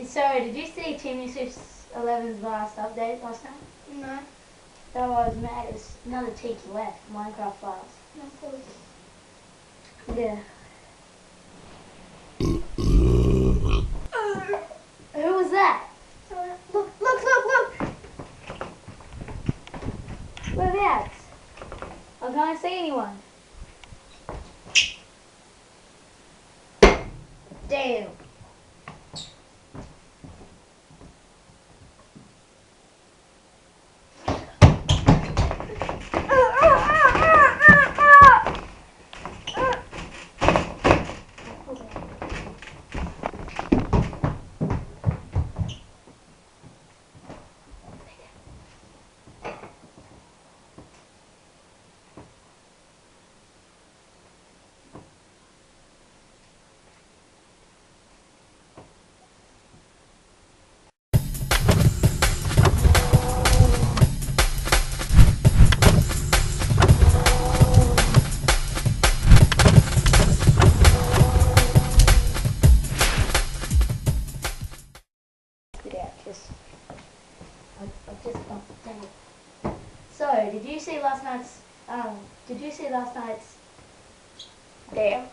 So, did you see Team Swift's 11's last update last night? No. That was mad. It's another Tiki left, Minecraft files. No, of course. Yeah. Who was that? Look, look, look, look! Whereabouts? I can't see anyone. Damn. I just bumped the table. So, did you see last night's? Damn.